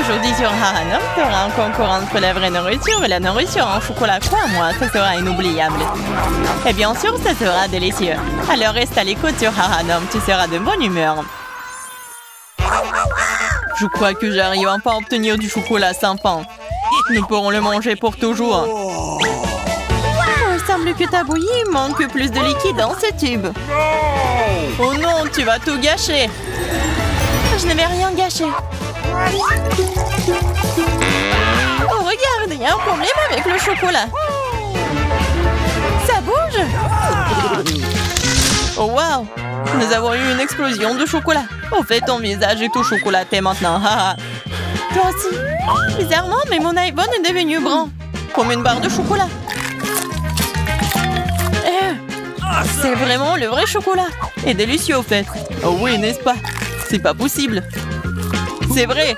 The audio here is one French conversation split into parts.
Aujourd'hui sur Hahanum, tu auras un concours entre la vraie nourriture et la nourriture en chocolat. Quoi, moi, ça sera inoubliable. Et bien sûr, ça sera délicieux. Alors reste à l'écoute sur Hahanum, tu seras de bonne humeur. Je crois que j'arrive enfin à obtenir du chocolat sans fin. Nous pourrons le manger pour toujours. Oh, il semble que ta bouillie manque plus de liquide dans ce tube. Oh non, tu vas tout gâcher. Je ne vais rien gâcher. Oh, regarde, il y a un problème avec le chocolat. Ça bouge. Oh, wow. Nous avons eu une explosion de chocolat. En fait, ton visage est tout chocolaté maintenant. Toi aussi. Bizarrement, mais mon iPhone est devenu brun. Comme une barre de chocolat. C'est vraiment le vrai chocolat. Et délicieux, au fait. Oh oui, n'est-ce pas? C'est pas possible. C'est vrai.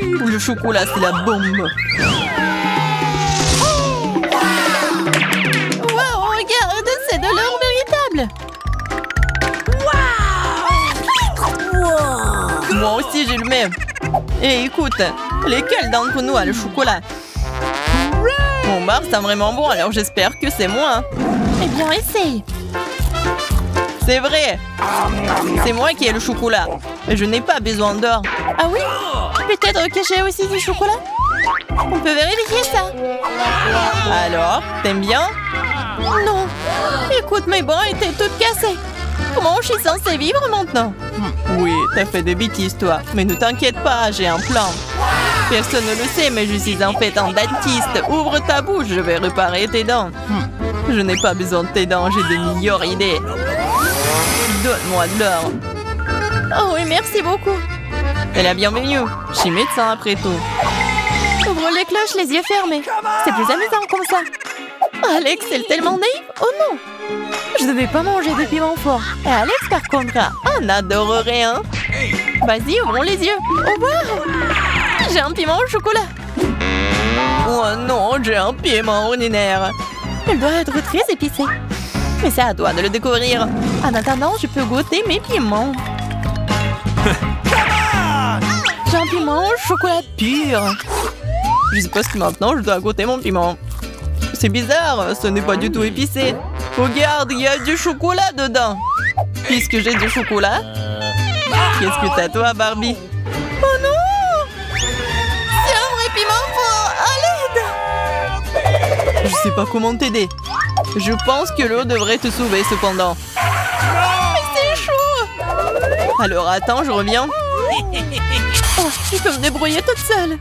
Le chocolat, c'est la bombe. Wow, regarde, c'est de l'or véritable. Wow. Moi aussi, j'ai le même. Et écoute, lesquels d'entre nous a le chocolat? Mon bar sent vraiment bon, alors j'espère que c'est moi. Eh bien, essaye. C'est vrai. C'est moi qui ai le chocolat. Et je n'ai pas besoin d'or. Ah oui? Peut-être que j'ai aussi du chocolat? On peut vérifier ça. Alors, t'aimes bien? Non. Écoute, mes bras étaient toutes cassées. Comment je suis censée vivre maintenant? Oui, t'as fait des bêtises, toi. Mais ne t'inquiète pas, j'ai un plan. Personne ne le sait, mais je suis en fait un dentiste. Ouvre ta bouche, je vais réparer tes dents. Je n'ai pas besoin de tes dents, j'ai de meilleures idées. Donne-moi de l'or. Oh oui, merci beaucoup. C'est la bienvenue. Je suis médecin après tout. Ouvre les cloches, les yeux fermés. C'est plus amusant comme ça. Alex, c'est tellement naïf. Oh non. Je ne devais pas manger de piment fort. Et Alex, par contre, on adorerait, hein. Vas-y, ouvrons les yeux. Oh wow. J'ai un piment au chocolat. Oh non, j'ai un piment ordinaire. Il doit être très épicé. Mais c'est à toi de le découvrir. En attendant, je peux goûter mes piments. J'ai un piment au chocolat pur. Je suppose que maintenant, je dois goûter mon piment. C'est bizarre, ce n'est pas du tout épicé. Regarde, il y a du chocolat dedans. Puisque j'ai du chocolat, qu'est-ce que t'as toi, Barbie? Oh non! C'est un vrai piment fort! À l'aide! Je sais pas comment t'aider. Je pense que l'eau devrait te sauver cependant. Mais c'est chaud! Alors attends, je reviens. Oh, je peux me débrouiller toute seule.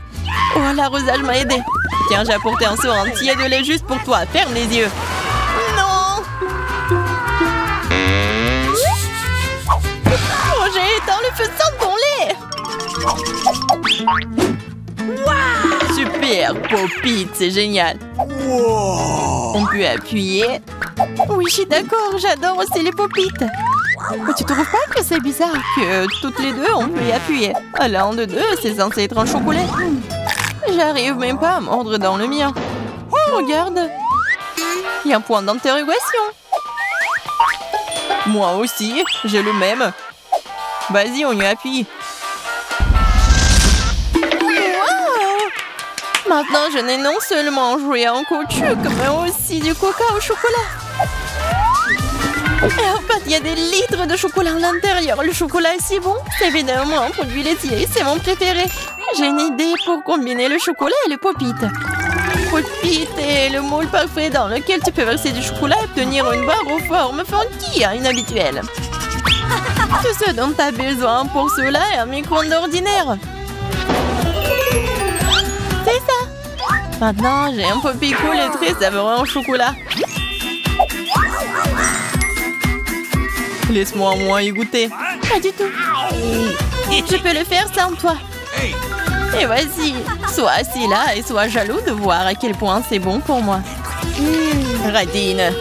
Oh, l'arrosage m'a aidé. Tiens, j'ai apporté un seau entier de lait juste pour toi. Ferme les yeux. Non! Oh, j'ai éteint le feu sans ton lait. Wow! Super, Pop-It, c'est génial. Wow. On peut appuyer. Oui, je suis d'accord, j'adore aussi les Pop-It. Mais tu trouves pas que c'est bizarre que toutes les deux, on peut y appuyer? L'un de deux, c'est censé être un chocolat. J'arrive même pas à mordre dans le mien. Oh, regarde. Il y a un point d'interrogation. Moi aussi, j'ai le même. Vas-y, on y appuie. Wow! Maintenant, je n'ai non seulement joué en caoutchouc, mais aussi du coca au chocolat. Et en fait, il y a des litres de chocolat à l'intérieur. Le chocolat est si bon. C'est évidemment un produit laitier. C'est mon préféré. J'ai une idée pour combiner le chocolat et le Pop-It. Pop-It est le moule parfait dans lequel tu peux verser du chocolat et obtenir une barre aux formes funky, inhabituelles. Tout ce dont tu as besoin pour cela est un micro-ondes ordinaire. C'est ça. Maintenant, j'ai un Pop-It cool et très savoureux en chocolat. Laisse-moi au moins y goûter. Pas du tout. Je peux le faire sans toi. Et vas-y, sois assis là et sois jaloux de voir à quel point c'est bon pour moi. Radine.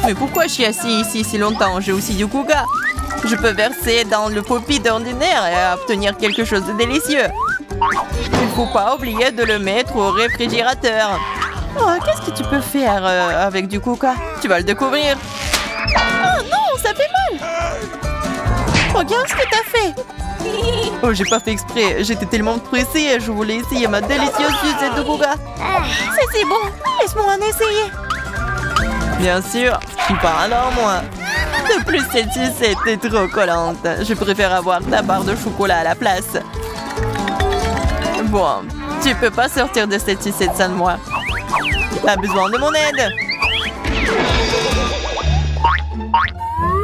Mais pourquoi je suis assis ici si longtemps? J'ai aussi du coca. Je peux verser dans le Pop-It ordinaire et obtenir quelque chose de délicieux. Il ne faut pas oublier de le mettre au réfrigérateur. Oh, qu'est-ce que tu peux faire avec du coca? Tu vas le découvrir. Oh non, ça fait mal. Regarde ce que t'as fait. Oh, j'ai pas fait exprès. J'étais tellement pressée. Je voulais essayer ma délicieuse sucette de Booba. C'est si bon. Laisse-moi en essayer. Bien sûr, je suis pas un homme, moi. De plus, cette sucette est trop collante. Je préfère avoir ta barre de chocolat à la place. Bon, tu peux pas sortir de cette sucette sans moi. T'as besoin de mon aide.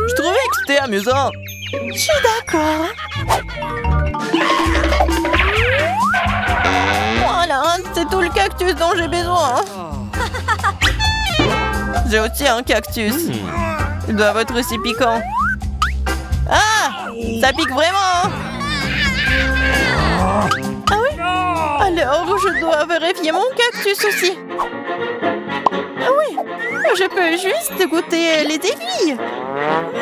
Je trouvais que c'était amusant. Je suis d'accord. Voilà, c'est tout le cactus dont j'ai besoin. J'ai aussi un cactus. Ils doivent être aussi piquants. Ah! Ça pique vraiment! Ah oui? Alors, je dois vérifier mon cactus aussi. Ah oui! Je peux juste goûter les aiguilles.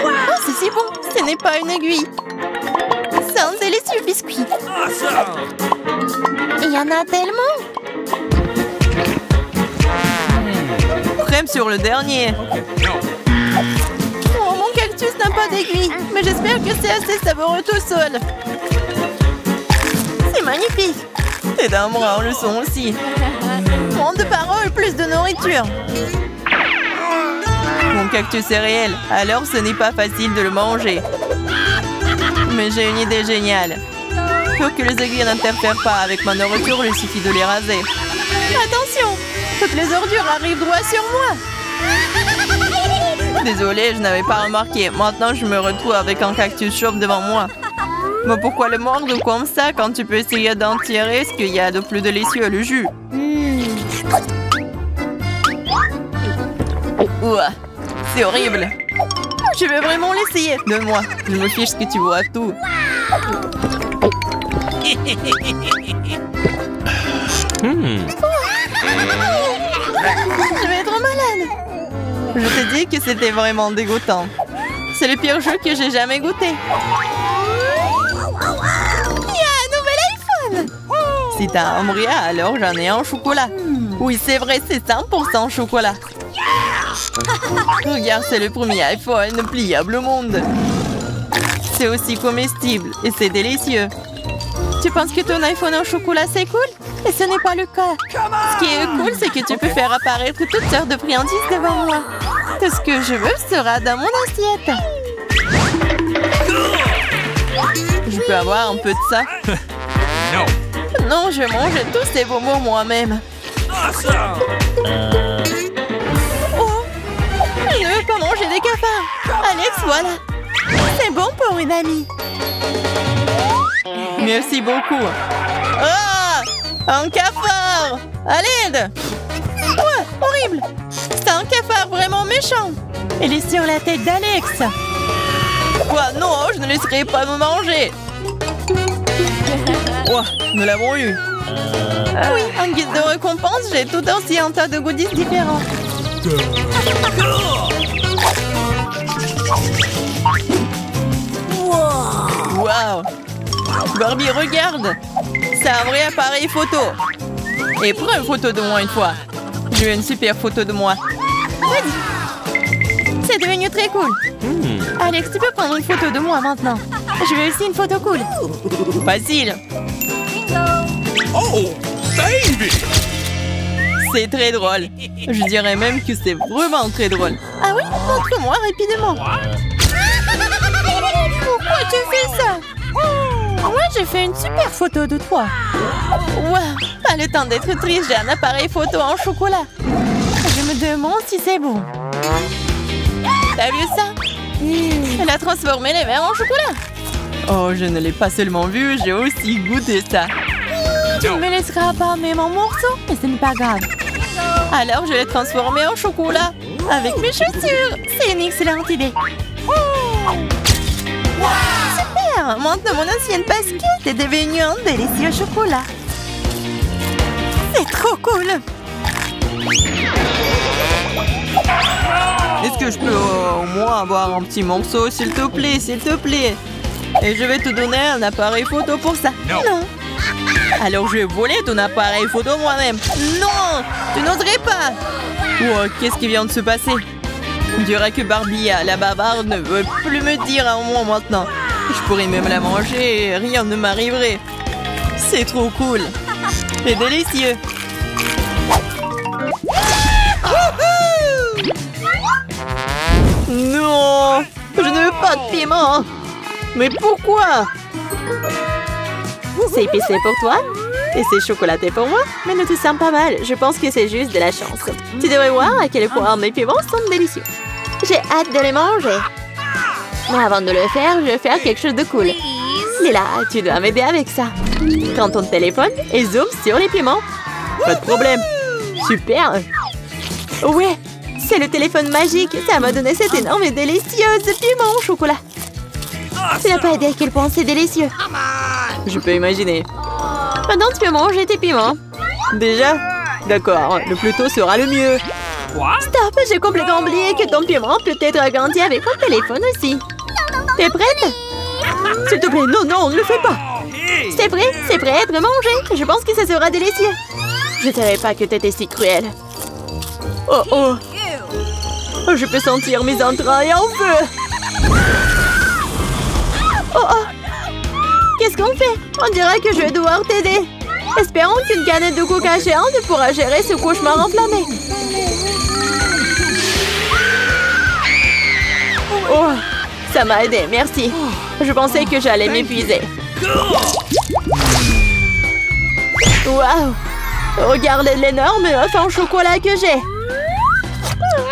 Oh, c'est si bon! Ce n'est pas une aiguille. C'est un délicieux biscuit. Il y en a tellement! Crème sur le dernier. Oh, mon cactus n'a pas d'aiguille, mais j'espère que c'est assez savoureux tout seul. C'est magnifique. Tes dames rares le sont aussi. Moins de paroles, plus de nourriture. Mon cactus est réel, alors ce n'est pas facile de le manger. Mais j'ai une idée géniale. Pour que les aiguilles n'interfèrent pas avec ma nourriture, il suffit de les raser. Attention! Toutes les ordures arrivent droit sur moi. Désolée, je n'avais pas remarqué. Maintenant, je me retrouve avec un cactus chauve devant moi. Mais pourquoi le mordre comme ça quand tu peux essayer d'en tirer ce qu'il y a de plus délicieux, le jus? Ouah, c'est horrible. Je vais vraiment l'essayer. Donne-moi, je me fiche que tu vois tout. Je vais être malade. Je te dis que c'était vraiment dégoûtant. C'est le pire jeu que j'ai jamais goûté. Il y a un nouvel iPhone. Si t'as un bria, alors j'en ai un au chocolat. Oui, c'est vrai, c'est 100% chocolat. Regarde, c'est le premier iPhone pliable au monde. C'est aussi comestible et c'est délicieux. Tu penses que ton iPhone au chocolat, c'est cool? Et ce n'est pas le cas. Ce qui est cool, c'est que tu peux faire apparaître toutes sortes de friandises devant moi. Tout ce que je veux sera dans mon assiette. Je peux avoir un peu de ça? Non, je mange tous ces bonbons moi-même. Oh, je ne veux pas manger des cafards. Alex, voilà. C'est bon pour une amie. Merci beaucoup. Ah! Un cafard! À l'aide! Ouais, horrible! C'est un cafard vraiment méchant! Il est sur la tête d'Alex! Quoi? Non, je ne laisserai pas me manger! Ouah, nous l'avons eu! Oui, en guise de récompense, j'ai tout aussi un tas de goodies différents. Wow! Barbie, regarde! C'est un vrai appareil photo! Et prends une photo de moi une fois! Je veux une super photo de moi! Vas-y! C'est devenu très cool! Alex, tu peux prendre une photo de moi maintenant! Je veux aussi une photo cool! Facile! Oh, baby! C'est très drôle! Je dirais même que c'est vraiment très drôle! Ah oui? Montre-moi rapidement! Pourquoi tu fais ça? Moi, j'ai fait une super photo de toi. Wow, pas le temps d'être triste, j'ai un appareil photo en chocolat. Je me demande si c'est bon. T'as vu ça? Elle a transformé les verres en chocolat. Oh, je ne l'ai pas seulement vu, j'ai aussi goûté ça. Tu ne me laisseras pas même en morceaux, mais ce n'est pas grave. Alors, je l'ai transformé en chocolat avec mes chaussures. C'est une excellente idée. Super! Maintenant, mon ancienne basket est devenue un délicieux chocolat. C'est trop cool! Est-ce que je peux au moins avoir un petit morceau, s'il te plaît, s'il te plaît? Et je vais te donner un appareil photo pour ça. Non! Alors je vais voler ton appareil photo moi-même. Non! Tu n'oserais pas! Oh, qu'est-ce qui vient de se passer? On dirait que Barbie, la bavarde, ne veut plus me dire un mot maintenant. Je pourrais même la manger et rien ne m'arriverait. C'est trop cool. C'est délicieux. Non, je ne veux pas de piment. Mais pourquoi? C'est épicé pour toi et c'est chocolaté pour moi. Mais nous te sens pas mal. Je pense que c'est juste de la chance. Tu devrais voir à quel point mes piments sont délicieux. J'ai hâte de les manger. Mais avant de le faire, je vais faire quelque chose de cool. Lila, tu dois m'aider avec ça. Prends ton téléphone et zoom sur les piments. Pas de problème. Super. Ouais, c'est le téléphone magique. Ça m'a donné cette énorme et délicieuse piment au chocolat. Tu n'as pas idée à quel point c'est délicieux. Je peux imaginer. Maintenant, tu peux manger tes piments. Déjà? D'accord, le plus tôt sera le mieux. Stop, j'ai complètement oublié que ton piment peut être agrandi avec ton téléphone aussi. T'es prête? S'il te plaît, non, non, ne le fais pas. C'est prêt? C'est prêt à être mangé. Je pense que ça sera délicieux. Je ne savais pas que t'étais si cruelle. Oh oh. Oh, je peux sentir mes entrailles en feu. Oh oh. Qu'est-ce qu'on fait? On dirait que je vais devoir t'aider. Espérons qu'une canette de coca géante pourra gérer ce cauchemar enflammé. Oh, ça m'a aidé, merci. Je pensais que j'allais m'épuiser. Waouh! Regardez l'énorme œuf en chocolat que j'ai.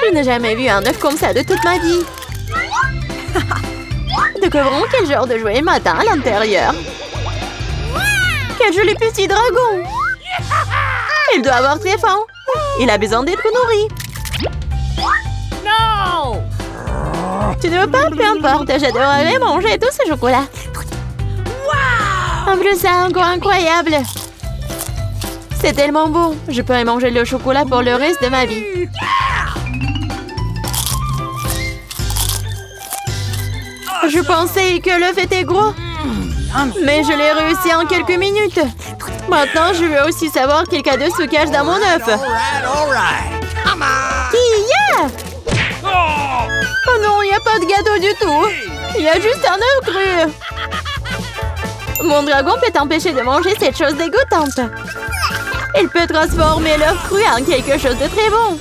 Je n'ai jamais vu un œuf comme ça de toute ma vie. Découvrons quel genre de jouet matin à l'intérieur. Quel joli petit dragon! Il doit avoir très faim. Il a besoin d'être nourri. non! Tu ne veux pas? Peu importe, j'adorerais manger tout ce chocolat. En plus, c'est encore incroyable. C'est tellement bon. Je pourrais manger le chocolat pour le reste de ma vie. Je pensais que l'œuf était gros. Mais je l'ai réussi en quelques minutes. Maintenant, je veux aussi savoir quel cadeau se cache dans mon œuf. Yeah! Oh non, il n'y a pas de gâteau du tout. Il y a juste un œuf cru. Mon dragon peut t'empêcher de manger cette chose dégoûtante. Il peut transformer l'œuf cru en quelque chose de très bon.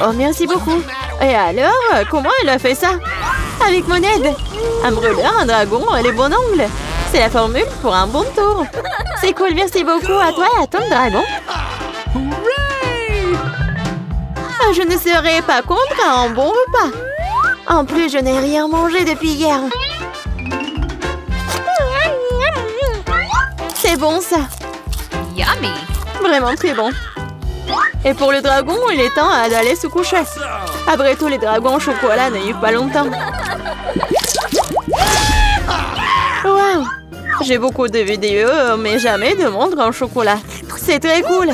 Oh, merci beaucoup. Et alors, comment elle a fait ça? Avec mon aide. Un brûleur, un dragon et les bons ongles. C'est la formule pour un bon tour. C'est cool, merci beaucoup à toi et à ton dragon. Je ne serai pas contre un bon repas. En plus, je n'ai rien mangé depuis hier. C'est bon, ça. Yummy. Vraiment très bon. Et pour le dragon, il est temps d'aller se coucher. Après tout, les dragons au chocolat ne vivent pas longtemps. Waouh! J'ai beaucoup de vidéos, mais jamais de montre en chocolat. C'est très cool.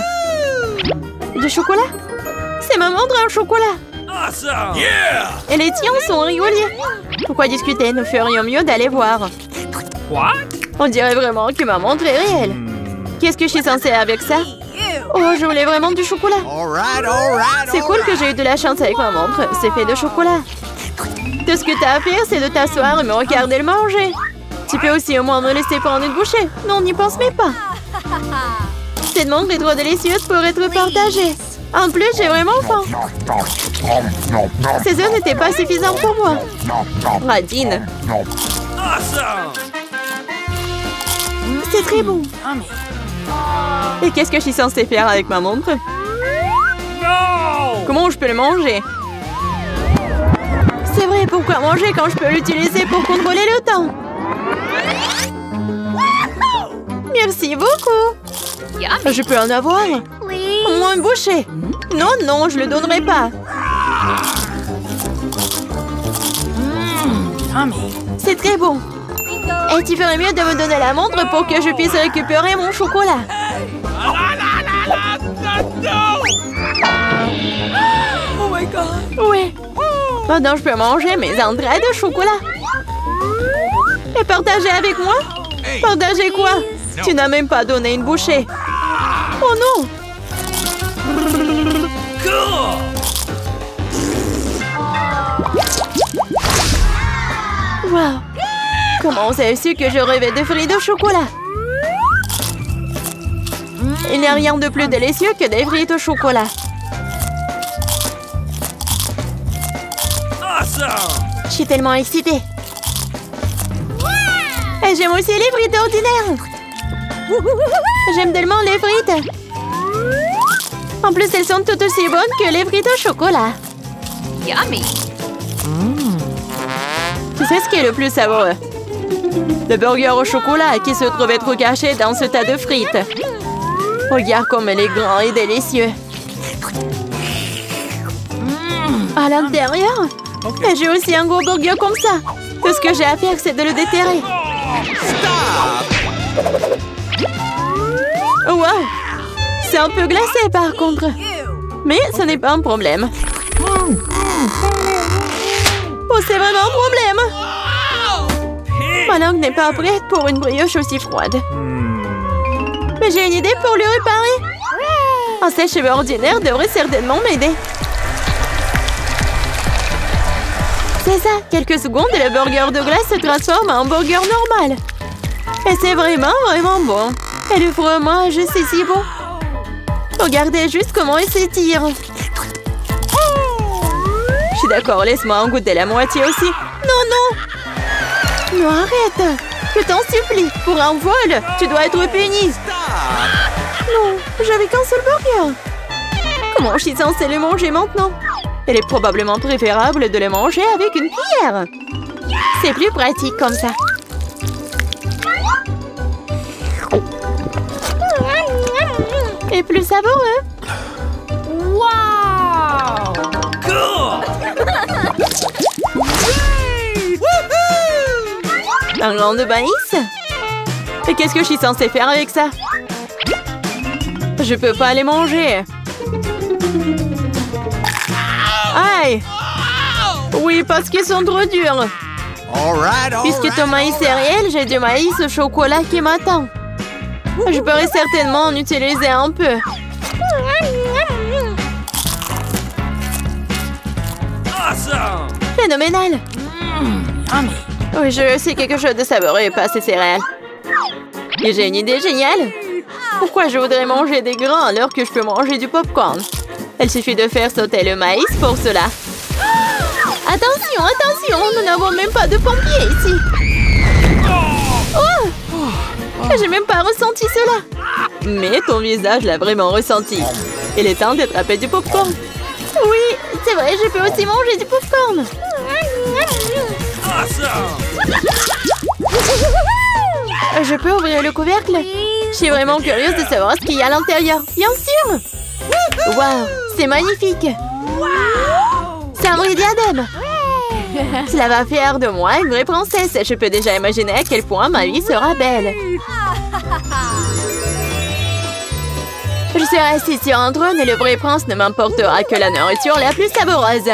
Du chocolat? C'est ma montre en chocolat. Et les tiens sont rigolos. Pourquoi discuter? Nous ferions mieux d'aller voir. On dirait vraiment que ma montre est réelle. Qu'est-ce que je suis censée avec ça? Oh, je voulais vraiment du chocolat. C'est cool que j'ai eu de la chance avec ma montre. C'est fait de chocolat. Tout ce que tu as à faire, c'est de t'asseoir et me regarder le manger. Tu peux aussi au moins me laisser prendre une bouchée. Non, n'y pense même pas. Cette montre est trop délicieuse pour être partagée. En plus, j'ai vraiment faim. Ces œufs n'étaient pas suffisants pour moi. Radine. C'est très bon. Et qu'est-ce que je suis censée faire avec ma montre? Comment je peux le manger? C'est vrai, pourquoi manger quand je peux l'utiliser pour contrôler le temps? Merci beaucoup. Je peux en avoir? Au moins une bouchée. Non, non, je le donnerai pas. C'est très bon. Et tu ferais mieux de me donner la montre pour que je puisse récupérer mon chocolat. Oh my god. Oui. Maintenant, je peux manger mes entrailles de chocolat. Et partager avec moi? Partager quoi? Tu n'as même pas donné une bouchée. Oh non! Wow! Comment vous avez su que je rêvais de frites au chocolat? Il n'y a rien de plus délicieux que des frites au chocolat. Je suis tellement excitée. Et j'aime aussi les frites ordinaires. J'aime tellement les frites. En plus, elles sont tout aussi bonnes que les frites au chocolat. Yummy! Tu sais ce qui est le plus savoureux? Le burger au chocolat qui se trouvait trop caché dans ce tas de frites. Regarde comme il est grand et délicieux. À l'intérieur, j'ai aussi un gros burger comme ça. Tout ce que j'ai à faire, c'est de le déterrer. Wow! C'est un peu glacé par contre. Mais ce n'est pas un problème. Oh, c'est vraiment un problème! Ma langue n'est pas prête pour une brioche aussi froide. Mais j'ai une idée pour le réparer. Un sèche-cheveux ordinaire devrait certainement m'aider. C'est ça, quelques secondes et le burger de glace se transforme en burger normal. Et c'est vraiment bon. Et le fromage, c'est si bon. Regardez juste comment il s'étire. Je suis d'accord, laisse-moi en goûter la moitié aussi. Non, arrête. Je t'en supplie, pour un vol, tu dois être puni. Non, j'avais qu'un seul burger. Comment je suis censée le manger maintenant? Il est probablement préférable de le manger avec une cuillère. C'est plus pratique comme ça. Et plus savoureux. Wow! Un rang de maïs? Et qu'est-ce que je suis censée faire avec ça? Je peux pas les manger. Aïe! Oui, parce qu'ils sont trop durs. Puisque ton maïs est réel, j'ai du maïs au chocolat qui m'attend. Je pourrais certainement en utiliser un peu. Phénoménal! Oui, je sais quelque chose de savoureux et pas ces céréales. Et j'ai une idée géniale. Pourquoi je voudrais manger des grains alors que je peux manger du popcorn? Il suffit de faire sauter le maïs pour cela. Attention, attention, nous n'avons même pas de pompiers ici. Oh! J'ai même pas ressenti cela. Mais ton visage l'a vraiment ressenti. Il est temps d'attraper du popcorn. Oui, c'est vrai, je peux aussi manger du popcorn. Je peux ouvrir le couvercle? Je suis vraiment curieuse de savoir ce qu'il y a à l'intérieur. Bien sûr! Waouh, c'est magnifique! C'est un vrai diadème! Cela va faire de moi une vraie princesse. Je peux déjà imaginer à quel point ma vie sera belle. Je serai assise sur un trône et le vrai prince ne m'importera que la nourriture la plus savoureuse.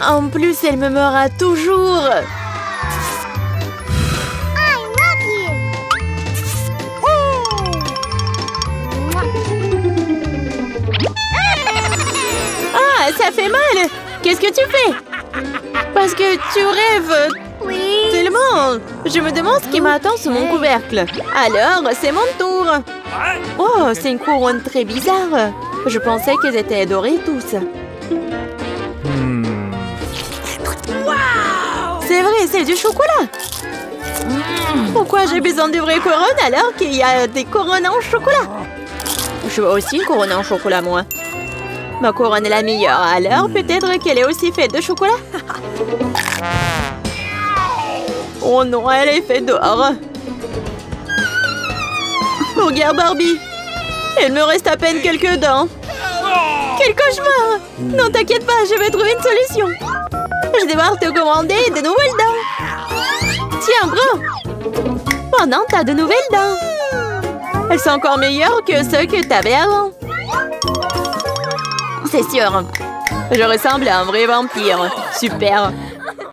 En plus, elle me meura toujours. Ah, ça fait mal. Qu'est-ce que tu fais? Parce que tu rêves tellement. Je me demande ce qui m'attend sous mon couvercle. Alors, c'est mon tour. Oh, c'est une couronne très bizarre. Je pensais qu'ils étaient dorés tous. C'est vrai, c'est du chocolat. Pourquoi j'ai besoin de vraies couronnes alors qu'il y a des couronnes en chocolat? Je veux aussi une couronne en chocolat, moi. Ma couronne est la meilleure, alors peut-être qu'elle est aussi faite de chocolat? Oh non, elle est faite d'or. Regarde Barbie. Il me reste à peine quelques dents. Quel cauchemar! Non, t'inquiète pas, je vais trouver une solution. Je vais devoir te commander de nouvelles dents. Tiens, prends. Pendant, t'as de nouvelles dents. Elles sont encore meilleures que ceux que t'avais avant. C'est sûr. Je ressemble à un vrai vampire. Super.